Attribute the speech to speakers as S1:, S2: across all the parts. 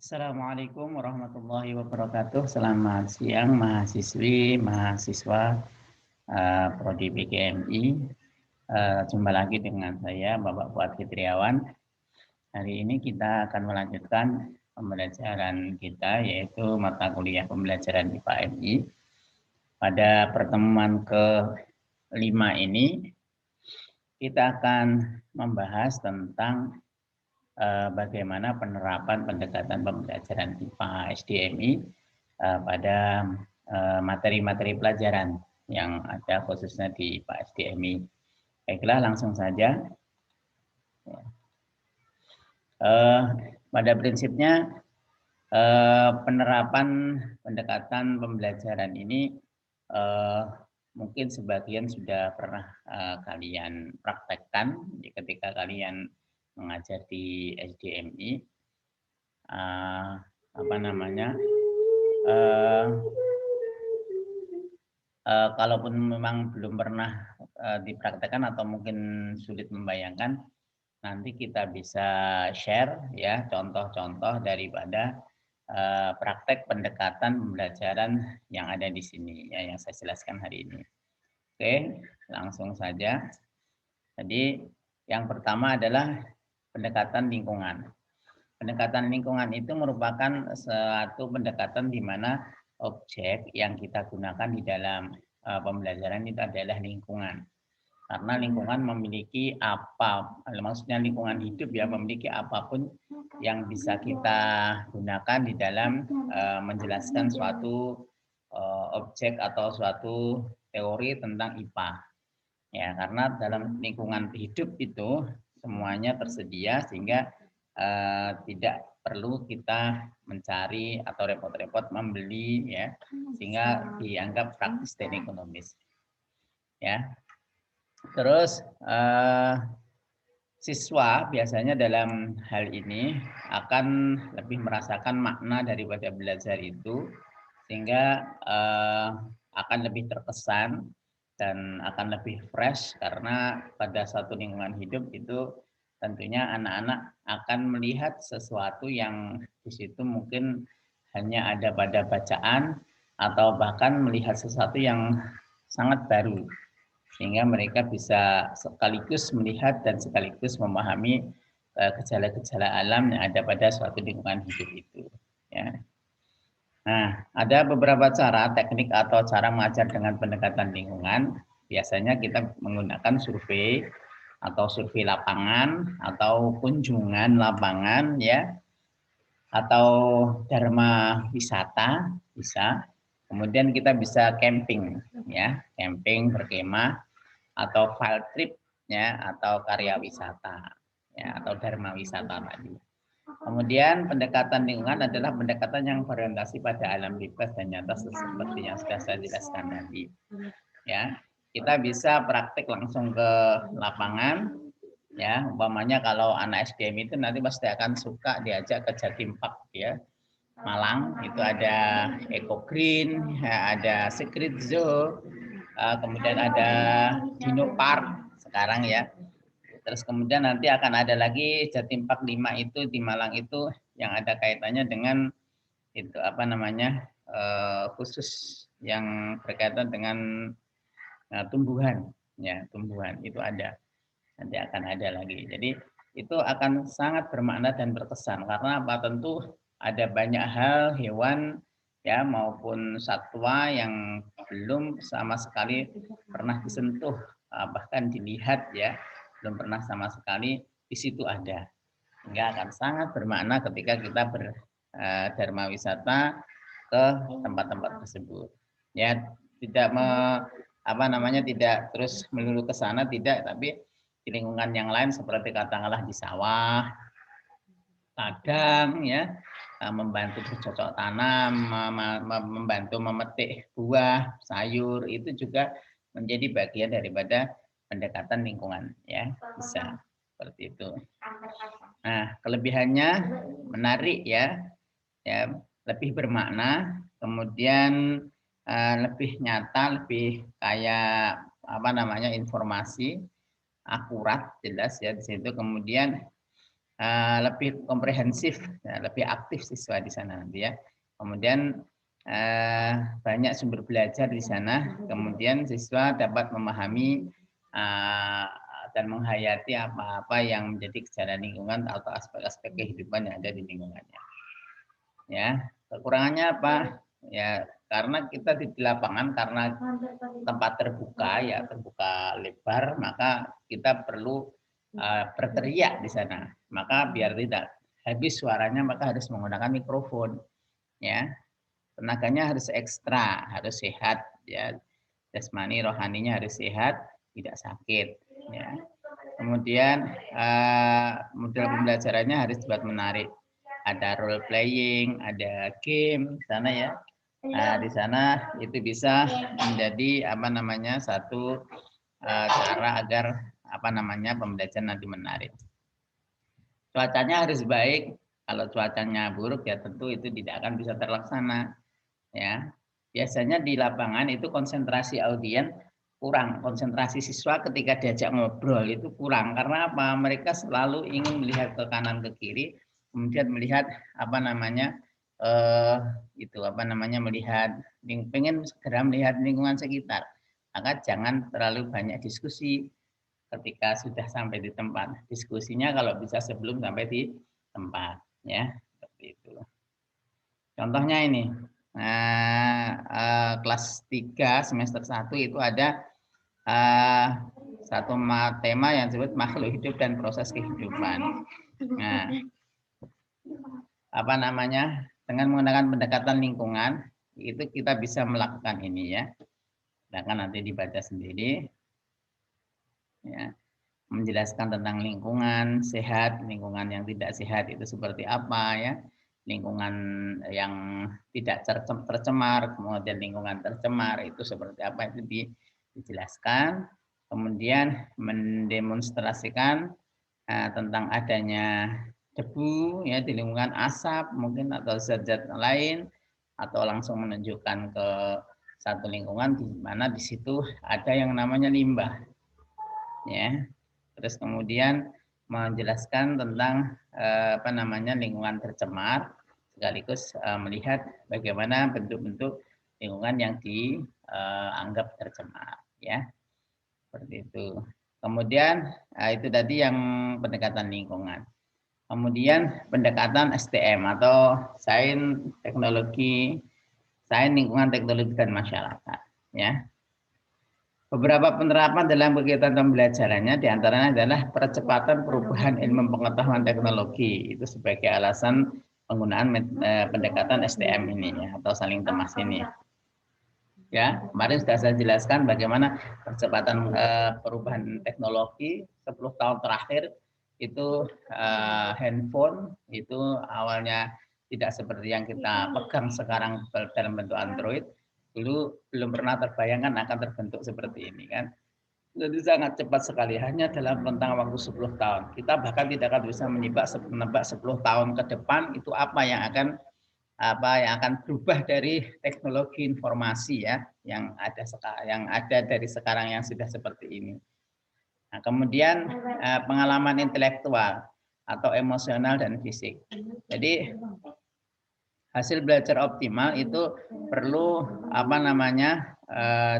S1: Assalamualaikum warahmatullahi wabarakatuh. Selamat siang mahasiswi, mahasiswa Prodi PGMI. Jumpa lagi dengan saya Bapak Fuad Fitriawan. Hari ini kita akan melanjutkan pembelajaran kita yaitu mata kuliah pembelajaran IPA MI. Pada pertemuan ke-5 ini kita akan membahas tentang bagaimana penerapan pendekatan pembelajaran IPA SDMI pada materi-materi pelajaran yang ada khususnya di IPA SDMI. Baiklah, langsung saja. Pada prinsipnya penerapan pendekatan pembelajaran ini mungkin sebagian sudah pernah kalian praktekkan ketika kalian mengajar di SDMI. Kalaupun memang belum pernah dipraktekkan atau mungkin sulit membayangkan, nanti kita bisa share ya contoh-contoh daripada praktek pendekatan pembelajaran yang ada di sini ya yang saya jelaskan hari ini. Oke, langsung saja. Jadi yang pertama adalah pendekatan lingkungan. Pendekatan lingkungan itu merupakan suatu pendekatan di mana objek yang kita gunakan di dalam pembelajaran itu adalah lingkungan. Karena lingkungan memiliki maksudnya lingkungan hidup ya, memiliki apapun yang bisa kita gunakan di dalam menjelaskan suatu objek atau suatu teori tentang IPA. Ya, karena dalam lingkungan hidup itu semuanya tersedia sehingga tidak perlu kita mencari atau repot-repot membeli ya, sehingga dianggap praktis dan ekonomis. Ya. Terus siswa biasanya dalam hal ini akan lebih merasakan makna daripada belajar itu, sehingga akan lebih terkesan dan akan lebih fresh karena pada satu lingkungan hidup itu tentunya anak-anak akan melihat sesuatu yang di situ mungkin hanya ada pada bacaan atau bahkan melihat sesuatu yang sangat baru, sehingga mereka bisa sekaligus melihat dan sekaligus memahami gejala-gejala alam yang ada pada suatu lingkungan hidup itu. Ya. Nah, ada beberapa cara, teknik atau cara mengajar dengan pendekatan lingkungan. Biasanya kita menggunakan survei atau survei lapangan atau kunjungan lapangan ya, atau dharma wisata bisa. Kemudian kita bisa camping ya, camping berkemah atau field trip ya, atau karya wisata ya, atau dharma wisata tadi. Kemudian pendekatan lingkungan adalah pendekatan yang berorientasi pada alam bebas dan nyata seperti yang sudah saya jelaskan tadi. Ya, kita bisa praktik langsung ke lapangan. Ya, umpamanya kalau anak SDM itu nanti pasti akan suka diajak ke Jatim Park ya, Malang. Itu ada Eco Green, ya, ada Secret Zoo, kemudian ada Dino Park sekarang ya. Terus kemudian nanti akan ada lagi Jatim Park 5 itu di Malang itu yang ada kaitannya dengan itu khusus yang berkaitan dengan tumbuhan ya, tumbuhan itu ada, nanti akan ada lagi. Jadi itu akan sangat bermakna dan berkesan karena apa, tentu ada banyak hal hewan ya maupun satwa yang belum sama sekali pernah disentuh bahkan dilihat ya, belum pernah sama sekali di situ ada, sehingga akan sangat bermakna ketika kita berdharma wisata ke tempat-tempat tersebut ya, tidak tidak terus melulu ke sana, tidak, tapi di lingkungan yang lain seperti katakanlah di sawah, ladang ya, membantu bercocok tanam, membantu memetik buah, sayur, itu juga menjadi bagian daripada pendekatan lingkungan ya, bisa seperti itu. Nah, kelebihannya menarik ya, lebih bermakna, kemudian lebih nyata, lebih kayak informasi akurat, jelas ya di situ. Kemudian lebih komprehensif, ya, lebih aktif siswa di sana nanti ya. Kemudian banyak sumber belajar di sana. Kemudian siswa dapat memahami dan menghayati apa-apa yang menjadi gejala lingkungan atau aspek-aspek kehidupan yang ada di lingkungannya. Ya, kekurangannya apa? Ya, karena kita di lapangan karena tempat terbuka ya, terbuka lebar, maka kita perlu berteriak di sana. Maka biar tidak habis suaranya, maka harus menggunakan mikrofon. Ya, tenaganya harus ekstra, harus sehat. Ya, jasmani, rohaninya harus sehat, tidak sakit. Ya. Kemudian model pembelajarannya harus dibuat menarik. Ada role playing, ada game, sana ya. Nah, di sana itu bisa menjadi apa namanya satu cara agar apa namanya pembelajaran nanti menarik. Cuacanya harus baik. Kalau cuacanya buruk ya tentu itu tidak akan bisa terlaksana. Ya, biasanya di lapangan itu konsentrasi audien kurang, konsentrasi siswa ketika diajak ngobrol itu kurang karena apa? Mereka selalu ingin melihat ke kanan ke kiri, kemudian melihat apa namanya itu apa namanya melihat, pengen segera melihat lingkungan sekitar. Maka jangan terlalu banyak diskusi ketika sudah sampai di tempat. Diskusinya kalau bisa sebelum sampai di tempat, ya seperti itu. Contohnya ini, kelas 3 semester 1 itu ada satu tema yang disebut makhluk hidup dan proses kehidupan. Nah, apa namanya? Dengan menggunakan pendekatan lingkungan itu kita bisa melakukan ini ya. Silahkan nanti dibaca sendiri. Ya, menjelaskan tentang lingkungan sehat, lingkungan yang tidak sehat itu seperti apa ya. Lingkungan yang tidak tercemar, kemudian lingkungan tercemar itu seperti apa itu dijelaskan. Kemudian mendemonstrasikan tentang adanya debu ya di lingkungan, asap mungkin atau zat-zat lain, atau langsung menunjukkan ke satu lingkungan di mana di situ ada yang namanya limbah ya. Terus kemudian menjelaskan tentang apa namanya lingkungan tercemar sekaligus melihat bagaimana bentuk-bentuk lingkungan yang dianggap tercemar ya. Seperti itu. Kemudian itu tadi yang pendekatan lingkungan. Kemudian pendekatan STM atau sains teknologi, sains lingkungan teknologi dan masyarakat ya. Beberapa penerapan dalam kegiatan pembelajarannya diantaranya adalah percepatan perubahan ilmu pengetahuan teknologi itu sebagai alasan penggunaan pendekatan STM ini ya, atau saling temas ini. Ya, kemarin sudah saya jelaskan bagaimana percepatan perubahan teknologi 10 tahun terakhir itu handphone itu awalnya tidak seperti yang kita pegang sekarang dalam bentuk Android. Dulu belum pernah terbayangkan akan terbentuk seperti ini kan. Jadi sangat cepat sekali, hanya dalam rentang waktu 10 tahun. Kita bahkan tidak akan bisa menebak 10 tahun ke depan itu apa yang akan berubah dari teknologi informasi ya yang ada dari sekarang yang sudah seperti ini. Nah, kemudian pengalaman intelektual atau emosional dan fisik. Jadi hasil belajar optimal itu perlu apa namanya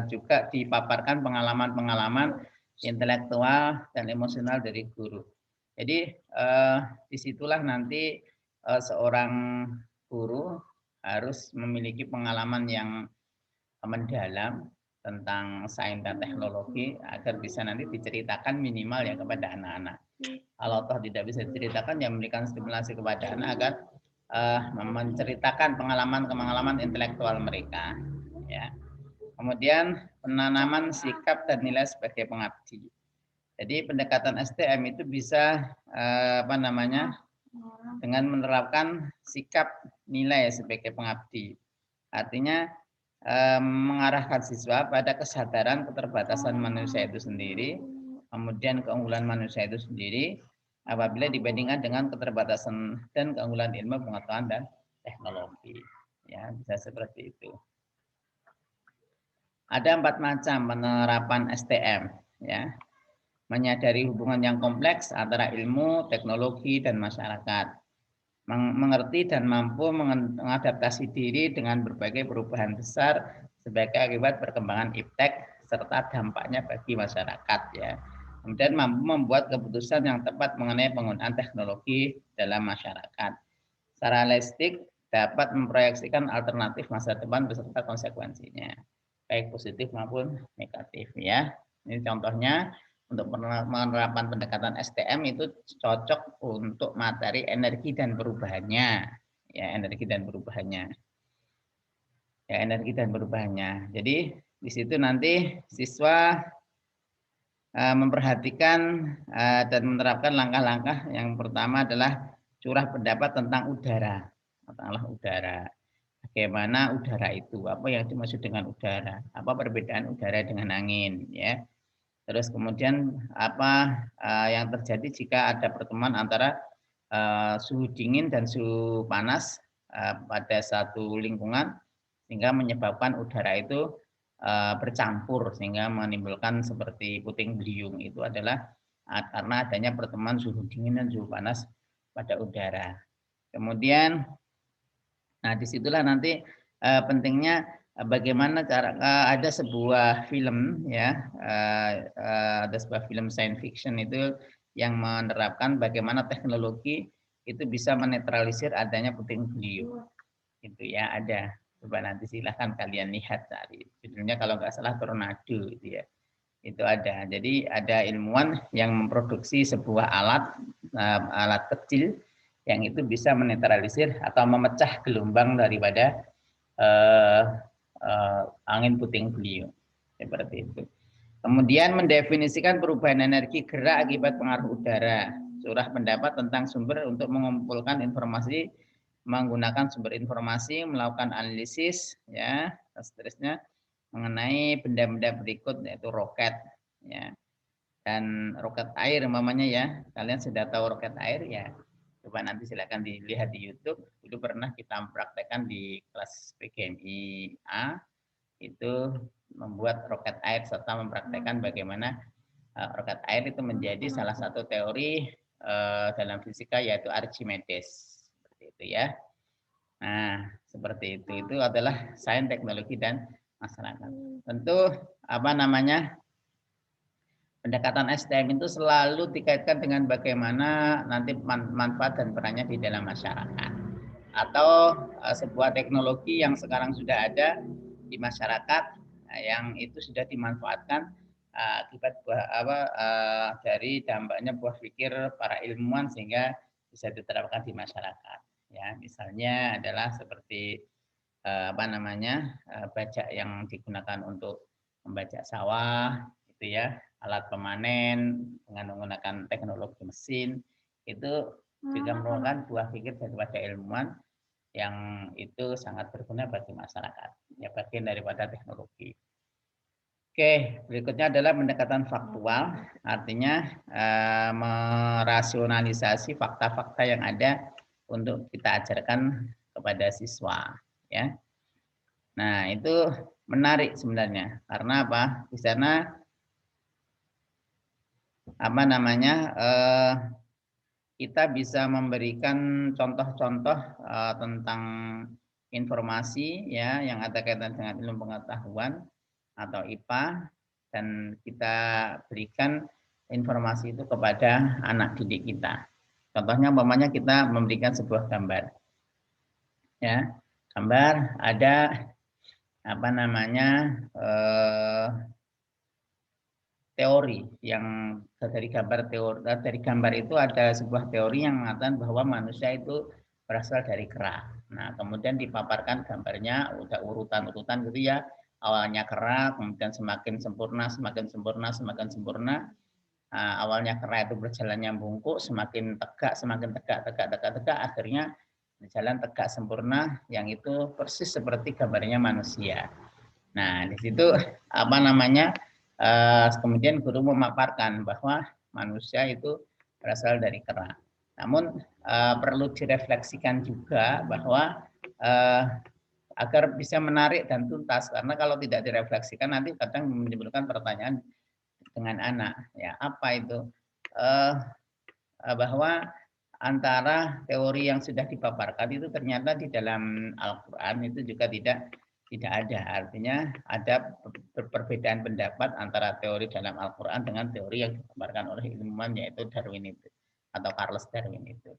S1: juga dipaparkan pengalaman-pengalaman intelektual dan emosional dari guru. Jadi disitulah nanti seorang guru harus memiliki pengalaman yang mendalam tentang sains dan teknologi agar bisa nanti diceritakan minimal ya kepada anak-anak. Kalau toh tidak bisa diceritakan, ya memberikan stimulasi kepada anak agar menceritakan pengalaman-pengalaman intelektual mereka. Ya. Kemudian penanaman sikap dan nilai sebagai pengabdi. Jadi pendekatan STM itu bisa apa namanya dengan menerapkan sikap nilai sebagai pengabdi. Artinya mengarahkan siswa pada kesadaran keterbatasan manusia itu sendiri, kemudian keunggulan manusia itu sendiri apabila dibandingkan dengan keterbatasan dan keunggulan ilmu pengetahuan dan teknologi. Ya, bisa seperti itu. Ada 4 macam penerapan STM. Ya, menyadari hubungan yang kompleks antara ilmu, teknologi, dan masyarakat, mengerti dan mampu mengadaptasi diri dengan berbagai perubahan besar sebagai akibat perkembangan iptek serta dampaknya bagi masyarakat ya. Kemudian mampu membuat keputusan yang tepat mengenai penggunaan teknologi dalam masyarakat. Secara holistik dapat memproyeksikan alternatif masa depan beserta konsekuensinya, baik positif maupun negatif ya. Ini contohnya untuk penerapan pendekatan STM itu cocok untuk materi energi dan perubahannya, ya energi dan perubahannya, ya energi dan perubahannya. Jadi di situ nanti siswa memperhatikan dan menerapkan langkah-langkah. Yang pertama adalah curah pendapat tentang udara, Bagaimana udara itu? Apa yang dimaksud dengan udara? Apa perbedaan udara dengan angin? Ya. Terus kemudian apa yang terjadi jika ada pertemuan antara suhu dingin dan suhu panas pada satu lingkungan sehingga menyebabkan udara itu bercampur sehingga menimbulkan seperti puting beliung. Itu adalah karena adanya pertemuan suhu dingin dan suhu panas pada udara. Kemudian, nah disitulah nanti pentingnya bagaimana cara ada sebuah film ya, ada sebuah film science fiction itu yang menerapkan bagaimana teknologi itu bisa menetralisir adanya puting beliung. Itu ya ada. Coba nanti silahkan kalian lihat cari. Judulnya kalau nggak salah Tornado itu ya. Itu ada. Jadi ada ilmuwan yang memproduksi sebuah alat kecil yang itu bisa menetralisir atau memecah gelombang daripada angin puting beliung. Seperti itu. Kemudian mendefinisikan perubahan energi gerak akibat pengaruh udara. Curah pendapat tentang sumber untuk mengumpulkan informasi, menggunakan sumber informasi, melakukan analisis, ya, dan seterusnya mengenai benda-benda berikut yaitu roket, ya, dan roket air, umpamanya ya. Kalian sudah tahu roket air ya? Coba nanti silakan dilihat di YouTube. Itu pernah kita praktekkan di kelas PGMI A. Itu membuat roket air serta mempraktekkan bagaimana roket air itu menjadi salah satu teori dalam fisika yaitu Archimedes. Seperti itu ya. Nah, seperti itu. Itu adalah sains, teknologi, dan masyarakat. Tentu apa namanya? Pendekatan STM itu selalu dikaitkan dengan bagaimana nanti manfaat dan perannya di dalam masyarakat. Atau sebuah teknologi yang sekarang sudah ada di masyarakat yang itu sudah dimanfaatkan akibat dari dampaknya buah pikir para ilmuwan sehingga bisa diterapkan di masyarakat. Ya, misalnya adalah seperti bajak yang digunakan untuk membajak sawah, itu ya, alat pemanen dengan menggunakan teknologi mesin, itu juga merupakan buah pikir daripada ilmuwan yang itu sangat berguna bagi masyarakat, ya bagian daripada teknologi. Oke, berikutnya adalah pendekatan faktual, artinya merasionalisasi fakta-fakta yang ada untuk kita ajarkan kepada siswa, ya. Nah, itu menarik sebenarnya, karena apa? Di sana kita bisa memberikan contoh-contoh tentang informasi ya yang ada kaitan dengan ilmu pengetahuan atau IPA, dan kita berikan informasi itu kepada anak didik kita. Contohnya umpamanya kita memberikan sebuah gambar. Ya, gambar ada teori yang dari gambar itu ada sebuah teori yang mengatakan bahwa manusia itu berasal dari kera. Nah, kemudian dipaparkan gambarnya udah urutan-urutan gitu ya. Awalnya kera, kemudian semakin sempurna, semakin sempurna, semakin sempurna. Awalnya kera itu berjalannya bungkuk, semakin tegak, semakin tegak, akhirnya berjalan tegak sempurna yang itu persis seperti gambarnya manusia. Nah, di situ kemudian guru memaparkan bahwa manusia itu berasal dari kera. Namun perlu direfleksikan juga bahwa agar bisa menarik dan tuntas, karena kalau tidak direfleksikan nanti kadang menimbulkan pertanyaan dengan anak. Ya, apa itu? Bahwa antara teori yang sudah dipaparkan itu ternyata di dalam Al-Quran itu juga tidak ada. Artinya ada perbedaan pendapat antara teori dalam Al-Quran dengan teori yang dipaparkan oleh ilmuwan yaitu Darwin itu atau Charles Darwin itu.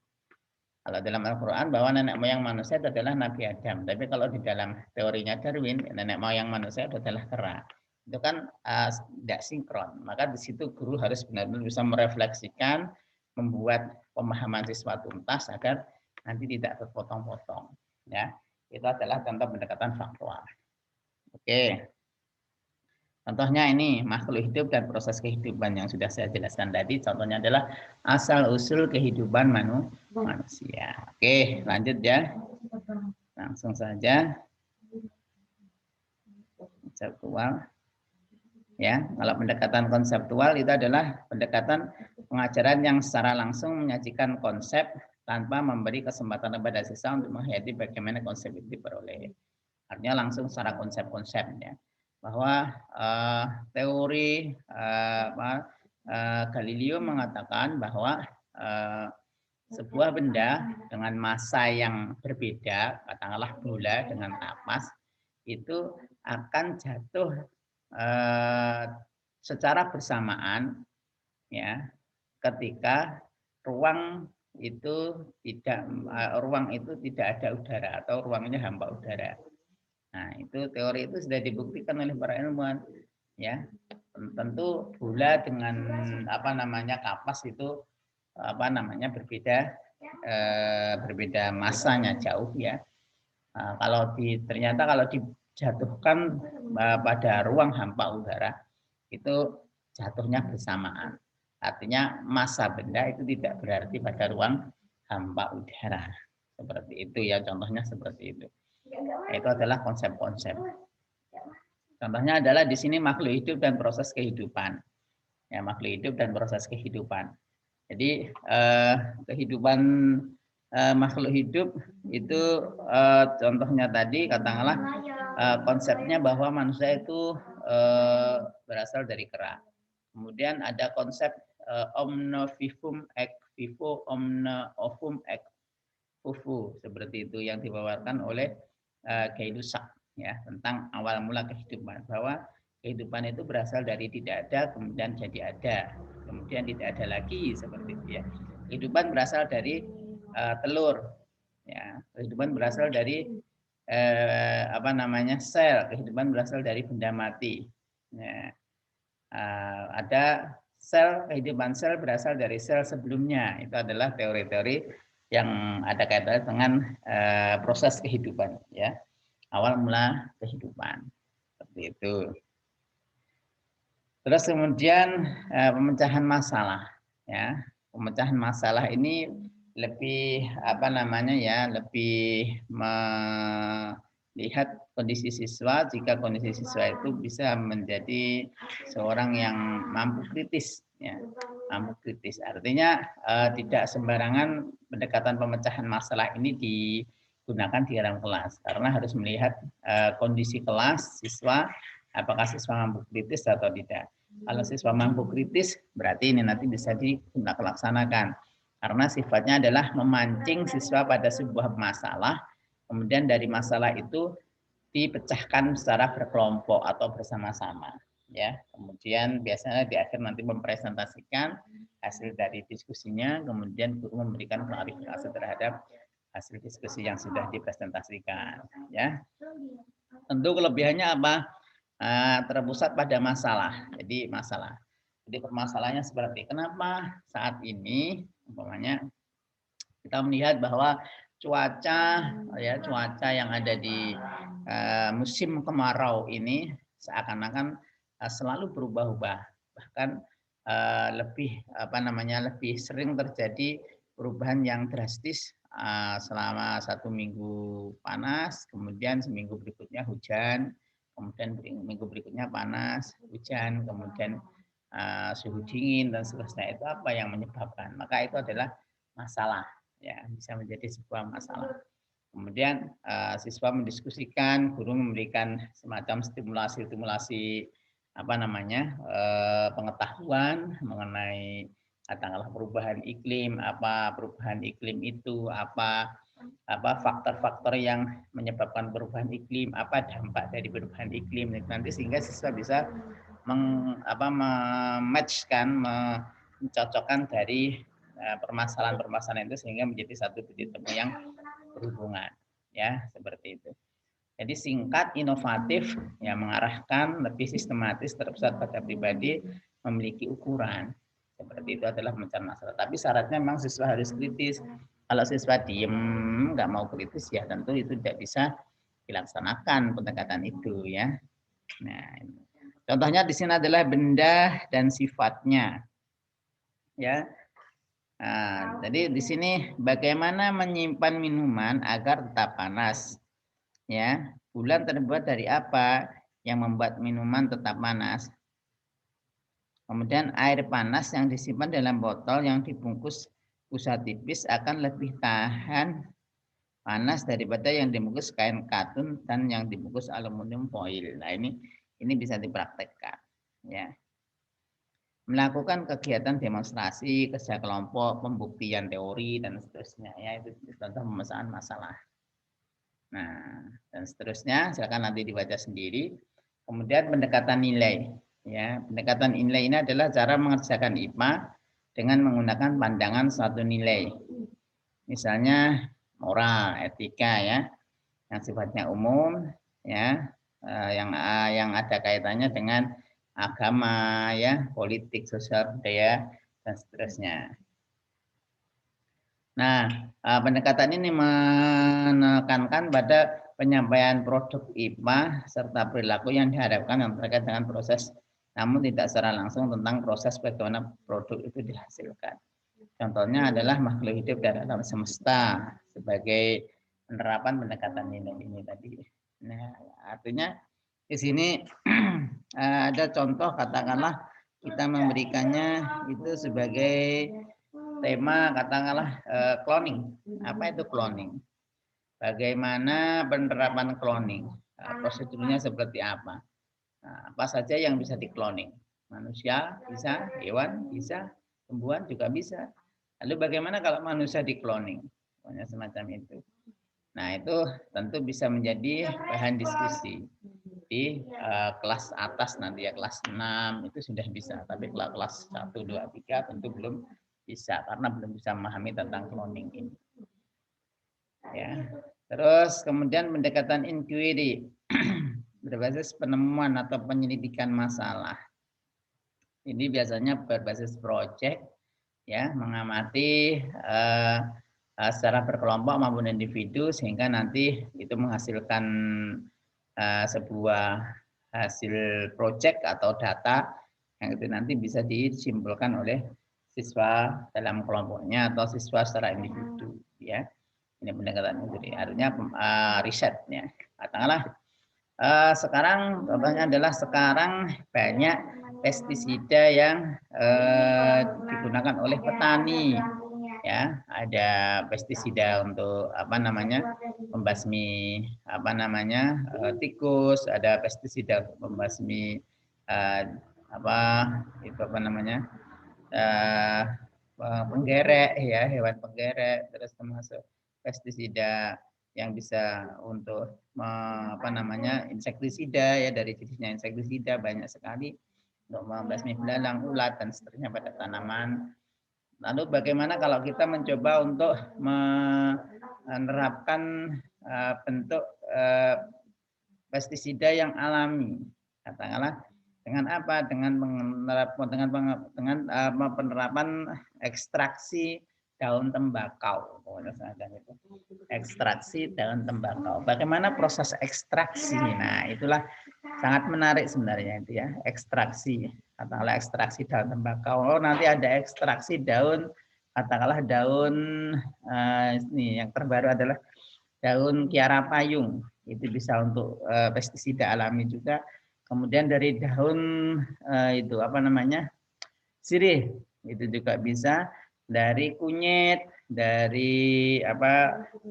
S1: Kalau dalam Al-Quran bahwa nenek moyang manusia adalah Nabi Adam, tapi kalau di dalam teorinya Darwin nenek moyang manusia adalah kera. Itu kan tidak sinkron. Maka di situ guru harus benar-benar bisa merefleksikan, membuat pemahaman siswa tuntas agar nanti tidak terpotong-potong. Ya, itu adalah contoh pendekatan faktual. Oke. Contohnya ini makhluk hidup dan proses kehidupan yang sudah saya jelaskan tadi. Contohnya adalah asal-usul kehidupan manusia. Oke, lanjut ya. Langsung saja. Konseptual. Ya, kalau pendekatan konseptual itu adalah pendekatan pengajaran yang secara langsung menyajikan konsep tanpa memberi kesempatan kepada siswa untuk menghayati bagaimana konsep itu diperoleh. Artinya langsung secara konsep-konsepnya. Bahwa teori Galileo mengatakan bahwa sebuah benda dengan massa yang berbeda, katakanlah bola dengan kapas, itu akan jatuh secara bersamaan ya ketika ruang itu tidak ada udara atau ruangnya hampa udara. Nah, itu teori itu sudah dibuktikan oleh para ilmuwan ya. Tentu bola dengan kapas itu berbeda masanya jauh ya. Nah, ternyata kalau dijatuhkan pada ruang hampa udara itu jatuhnya bersamaan. Artinya massa benda itu tidak berarti pada ruang hampa udara. Seperti itu ya, contohnya seperti itu. Itu adalah konsep-konsep. Contohnya adalah di sini makhluk hidup dan proses kehidupan. Ya, makhluk hidup dan proses kehidupan. Jadi kehidupan makhluk hidup itu contohnya tadi katakanlah konsepnya bahwa manusia itu berasal dari kera. Kemudian ada konsep omno vivum ex vivo, omno ovum ex fufu, seperti itu yang dibawakan oleh Gay-Lussac ya, tentang awal mula kehidupan, bahwa kehidupan itu berasal dari tidak ada kemudian jadi ada, kemudian tidak ada lagi, seperti itu ya. Kehidupan berasal dari telur ya, kehidupan berasal dari sel, kehidupan berasal dari benda mati ya. Ada sel, kehidupan sel berasal dari sel sebelumnya. Itu adalah teori-teori yang ada kaitannya dengan proses kehidupan ya, awal mula kehidupan, seperti itu. Terus kemudian pemecahan masalah ya. Pemecahan masalah ini lebih lebih melihat kondisi siswa. Jika kondisi siswa itu bisa menjadi seorang yang mampu kritis ya, mampu kritis. Artinya tidak sembarangan pendekatan pemecahan masalah ini digunakan di dalam kelas, karena harus melihat kondisi kelas siswa, apakah siswa mampu kritis atau tidak. Kalau siswa mampu kritis, berarti ini nanti bisa dilaksanakan. Karena sifatnya adalah memancing siswa pada sebuah masalah, kemudian dari masalah itu dipecahkan secara berkelompok atau bersama-sama. Ya, kemudian biasanya di akhir nanti mempresentasikan hasil dari diskusinya, kemudian guru memberikan klarifikasi terhadap hasil diskusi yang sudah dipresentasikan. Ya, tentu kelebihannya apa? Terpusat pada masalah. Jadi permasalahannya seperti kenapa saat ini umpamanya kita melihat bahwa cuaca yang ada di musim kemarau ini seakan-akan selalu berubah-ubah, bahkan lebih sering terjadi perubahan yang drastis selama 1 minggu panas, kemudian seminggu berikutnya hujan, kemudian minggu berikutnya panas, hujan, kemudian suhu dingin dan seterusnya. Itu apa yang menyebabkan? Maka itu adalah masalah ya, bisa menjadi sebuah masalah. Kemudian siswa mendiskusikan, guru memberikan semacam stimulasi pengetahuan mengenai katakanlah perubahan iklim, apa perubahan iklim itu, apa faktor-faktor yang menyebabkan perubahan iklim, apa dampak dari perubahan iklim, nanti sehingga siswa bisa mematchkan, mencocokkan dari permasalahan-permasalahan itu sehingga menjadi satu titik temu yang berhubungan, ya seperti itu. Jadi singkat, inovatif, ya mengarahkan, lebih sistematis, terpusat pada pribadi, memiliki ukuran. Seperti itu adalah mencari masalah. Tapi syaratnya memang siswa harus kritis. Kalau siswa diem, nggak mau kritis, ya tentu itu tidak bisa dilaksanakan pendekatan itu, ya. Nah, contohnya di sini adalah benda dan sifatnya, ya. Nah, jadi di sini bagaimana menyimpan minuman agar tetap panas, ya. Bulan terbuat dari apa yang membuat minuman tetap panas? Kemudian air panas yang disimpan dalam botol yang dibungkus busa tipis akan lebih tahan panas daripada yang dibungkus kain katun dan yang dibungkus aluminium foil. Nah, ini bisa dipraktekkan, ya. Melakukan kegiatan demonstrasi, kerja kelompok, pembuktian teori dan seterusnya, ya, itu contoh pemecahan masalah. Nah, dan seterusnya silakan nanti dibaca sendiri. Kemudian pendekatan nilai, ya. Pendekatan nilai ini adalah cara mengerjakan IPA dengan menggunakan pandangan suatu nilai. Misalnya moral, etika, ya, yang sifatnya umum, ya, yang ada kaitannya dengan agama, ya, politik, sosial, budaya, dan seterusnya. Nah, pendekatan ini menekankan pada penyampaian produk IPA serta perilaku yang diharapkan yang terkait dengan proses, namun tidak secara langsung tentang proses bagaimana produk itu dihasilkan. Contohnya adalah makhluk hidup dari alam semesta sebagai penerapan pendekatan nilai ini tadi. Nah, artinya di sini ada contoh, katakanlah kita memberikannya itu sebagai tema, katakanlah cloning. Apa itu cloning? Bagaimana penerapan cloning? Prosedurnya seperti apa? Nah, apa saja yang bisa di-cloning? Manusia bisa, hewan bisa, tumbuhan juga bisa. Lalu bagaimana kalau manusia di-cloning? Pokoknya semacam itu. Nah, itu tentu bisa menjadi bahan diskusi di kelas atas nanti, ya, kelas 6 itu sudah bisa, tapi kalau kelas 1, 2, 3 tentu belum bisa karena belum bisa memahami tentang cloning ini. Ya. Terus kemudian pendekatan inquiry berbasis penemuan atau penyelidikan masalah. Ini biasanya berbasis project, ya, mengamati secara berkelompok maupun individu sehingga nanti itu menghasilkan sebuah hasil project atau data yang itu nanti bisa disimpulkan oleh siswa dalam kelompoknya atau siswa secara individu, ya. Ini pendekatan itu, artinya risetnya. Katakanlah sekarang contohnya adalah sekarang banyak pestisida yang digunakan oleh petani, ya. Ada pestisida untuk membasmi tikus, ada pestisida membasmi penggerek, ya, hewan penggerek, terus termasuk pestisida yang bisa untuk insektisida, ya, dari jenisnya insektisida banyak sekali untuk membasmi belalang, ulat dan seterusnya pada tanaman. Lalu bagaimana kalau kita mencoba untuk menerapkan bentuk pestisida yang alami, katakanlah dengan apa? Dengan penerapan ekstraksi daun tembakau. Ekstraksi daun tembakau. Bagaimana proses ekstraksi? Nah, itulah sangat menarik sebenarnya itu, ya, ekstraksi. Katakanlah ekstraksi daun tembakau. Oh, nanti ada ekstraksi daun, katakanlah daun ini yang terbaru adalah daun kiara payung. Itu bisa untuk pestisida alami juga. Kemudian dari daun sirih, itu juga bisa. Dari kunyit, dari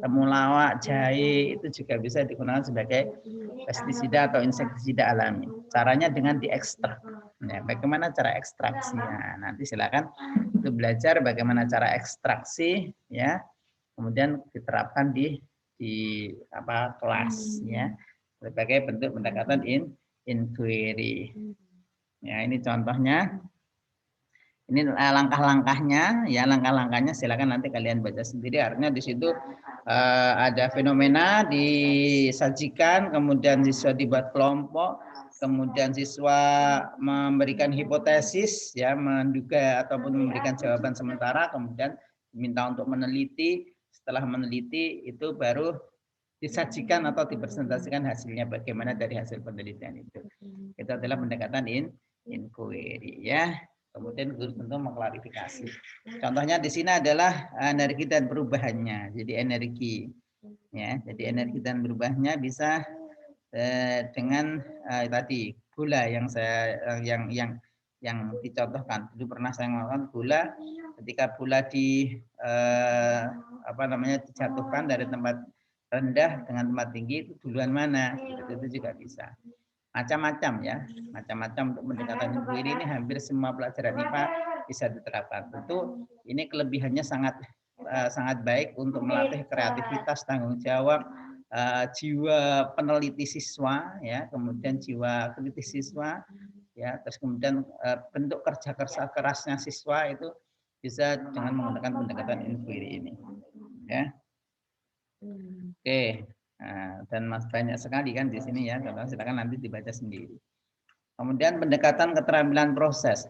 S1: temulawak, jahe, itu juga bisa digunakan sebagai pestisida atau insektisida alami. caranya dengan diekstrak. Ya, bagaimana cara ekstraksinya? Nanti silakan itu belajar bagaimana cara ekstraksi, ya. Kemudian diterapkan di kelas, ya, sebagai bentuk pendekatan inquiry. Ya, ini contohnya. Ini langkah-langkahnya, ya, langkah-langkahnya silakan nanti kalian baca sendiri. Artinya di situ ada fenomena disajikan, kemudian siswa dibuat kelompok, kemudian siswa memberikan hipotesis, ya, menduga ataupun memberikan jawaban sementara, kemudian diminta untuk meneliti. Setelah meneliti itu baru disajikan atau dipresentasikan hasilnya bagaimana dari hasil penelitian itu. Itu adalah pendekatan inquiry, ya. Kemudian guru tentu mengklarifikasi. Contohnya di sini adalah energi dan perubahannya. Jadi energi, ya. Jadi energi dan perubahannya bisa dengan tadi gula yang saya yang dicontohkan. Dulu pernah saya mengatakan gula, ketika gula dijatuhkan dari tempat rendah dengan tempat tinggi, itu duluan mana? Itu juga bisa. Macam-macam, ya, macam-macam untuk pendekatan inquiry ini hampir semua pelajaran IPA bisa diterapkan. Tentu ini kelebihannya sangat baik untuk melatih kreativitas, tanggung jawab, jiwa peneliti siswa, ya, kemudian jiwa kritis siswa, ya, terus kemudian bentuk kerja kerasnya siswa itu bisa dengan menggunakan pendekatan inquiry ini, ya. Oke. Nah, dan banyak sekali kan di sini, ya, silakan nanti dibaca sendiri. Kemudian pendekatan keterampilan proses,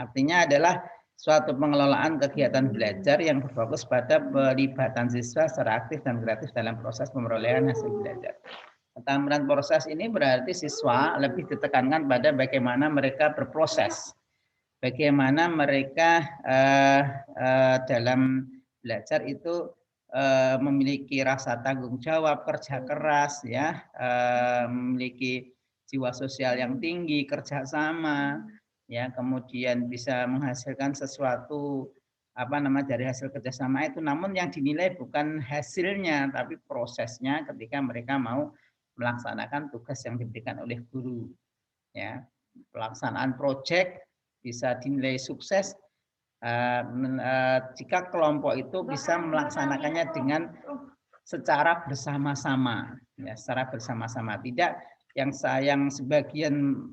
S1: artinya adalah suatu pengelolaan kegiatan belajar yang berfokus pada pelibatan siswa secara aktif dan kreatif dalam proses pemerolehan hasil belajar. Keterampilan proses ini berarti siswa lebih ditekankan pada bagaimana mereka berproses, bagaimana mereka dalam belajar itu memiliki rasa tanggung jawab, kerja keras, ya, memiliki jiwa sosial yang tinggi, kerjasama, ya, kemudian bisa menghasilkan sesuatu dari hasil kerjasama itu. Namun yang dinilai bukan hasilnya, tapi prosesnya ketika mereka mau melaksanakan tugas yang diberikan oleh guru, ya. Pelaksanaan proyek bisa dinilai sukses jika kelompok itu bisa melaksanakannya dengan secara bersama-sama, ya, secara bersama-sama. Tidak yang sebagian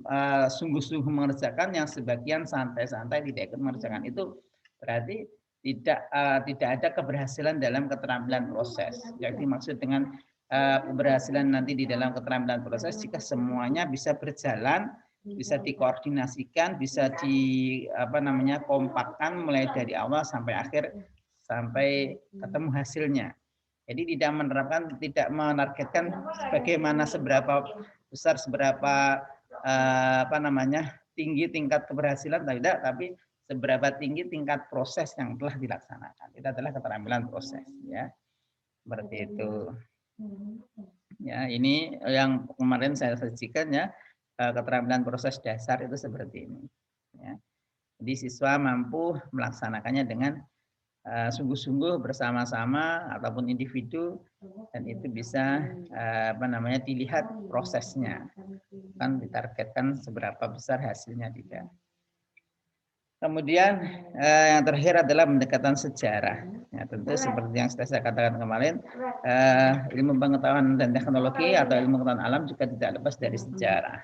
S1: sungguh-sungguh mengerjakan, yang sebagian santai-santai tidak ikut mengerjakan. Itu berarti tidak ada keberhasilan dalam keterampilan proses. Jadi maksud dengan keberhasilan nanti di dalam keterampilan proses jika semuanya bisa berjalan, bisa dikoordinasikan, bisa kompakkan mulai dari awal sampai akhir, sampai ketemu hasilnya. Jadi tidak menargetkan bagaimana seberapa besar, seberapa tinggi tingkat keberhasilan, tidak, tapi seberapa tinggi tingkat proses yang telah dilaksanakan. Itu adalah keterampilan proses, ya. Seperti itu. Ya, ini yang kemarin saya sajikan, ya. Keterampilan proses dasar itu seperti ini, ya. Jadi siswa mampu melaksanakannya dengan sungguh-sungguh bersama-sama ataupun individu, dan itu bisa dilihat prosesnya, kan ditargetkan seberapa besar hasilnya tidak. Kemudian yang terakhir adalah pendekatan sejarah. Ya, tentu seperti yang sudah saya katakan kemarin, ilmu pengetahuan dan teknologi atau ilmu pengetahuan alam juga tidak lepas dari sejarah.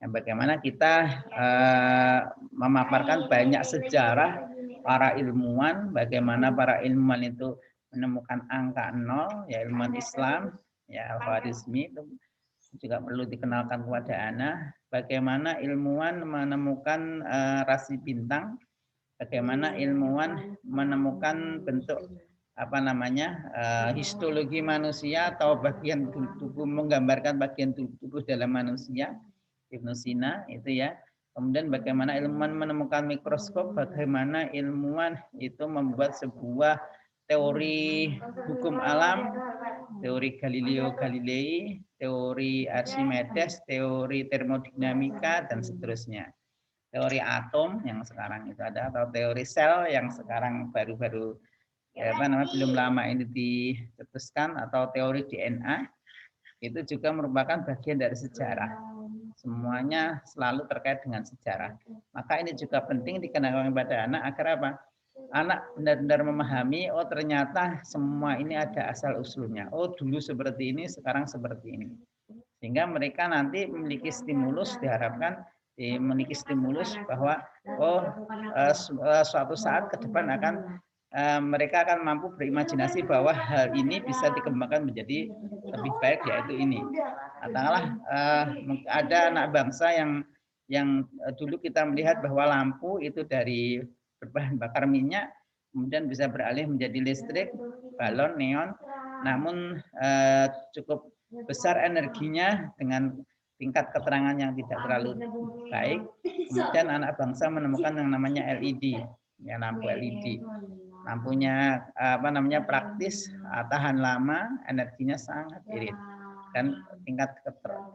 S1: Bagaimana kita memaparkan banyak sejarah para ilmuwan, bagaimana para ilmuwan itu menemukan angka 0, ya, ilmuwan Islam, ya, Al-Khwarizmi itu juga perlu dikenalkan kepada anak. Bagaimana ilmuwan menemukan rasi bintang, bagaimana ilmuwan menemukan bentuk histologi manusia atau bagian tubuh, menggambarkan bagian tubuh dalam manusia. Ibnu Sina itu, ya. Kemudian bagaimana ilmuwan menemukan mikroskop, bagaimana ilmuwan itu membuat sebuah teori hukum alam, teori Galileo Galilei, teori Archimedes, teori termodinamika, dan seterusnya. Teori atom yang sekarang itu ada, atau teori sel yang sekarang baru-baru belum lama ini dicetuskan, atau teori DNA, itu juga merupakan bagian dari sejarah. semuanya selalu terkait dengan sejarah. Maka ini juga penting dikenalkan kepada anak agar apa? Anak benar-benar memahami, oh ternyata semua ini ada asal usulnya. Oh dulu seperti ini, sekarang seperti ini. Sehingga mereka nanti memiliki stimulus, diharapkan memiliki stimulus bahwa suatu saat ke depan akan mereka akan mampu berimajinasi bahwa hal ini bisa dikembangkan menjadi lebih baik, yaitu ini. Katakanlah ada anak bangsa yang dulu kita melihat bahwa lampu itu dari berbahan bakar minyak, kemudian bisa beralih menjadi listrik, balon, neon, namun cukup besar energinya dengan tingkat keterangan yang tidak terlalu baik. Kemudian anak bangsa menemukan yang namanya LED, ya lampu LED. Lampunya praktis, tahan lama, energinya sangat irit dan tingkat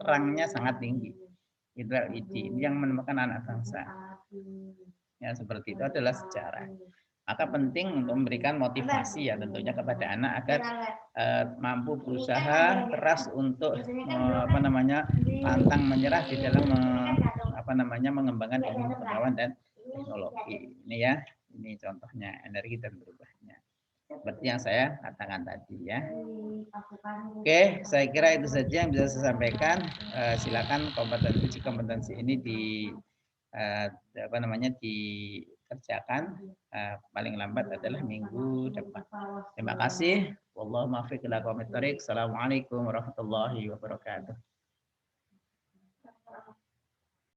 S1: terangnya sangat tinggi. Itu LED. Ini yang menemukan anak bangsa. Ya seperti itu adalah sejarah. Maka penting untuk memberikan motivasi ya tentunya kepada anak agar mampu berusaha keras untuk pantang menyerah di dalam mengembangkan ilmu pengetahuan dan teknologi. Ini ya, ini contohnya energi dan berubahnya. Seperti yang saya katakan tadi ya. Oke, saya kira itu saja yang bisa saya sampaikan. Silakan kompetensi ini dikerjakan paling lambat adalah minggu depan. Terima kasih. Wallahul muwaffiq ila aqwamit thoriq. Assalamualaikum warahmatullahi wabarakatuh.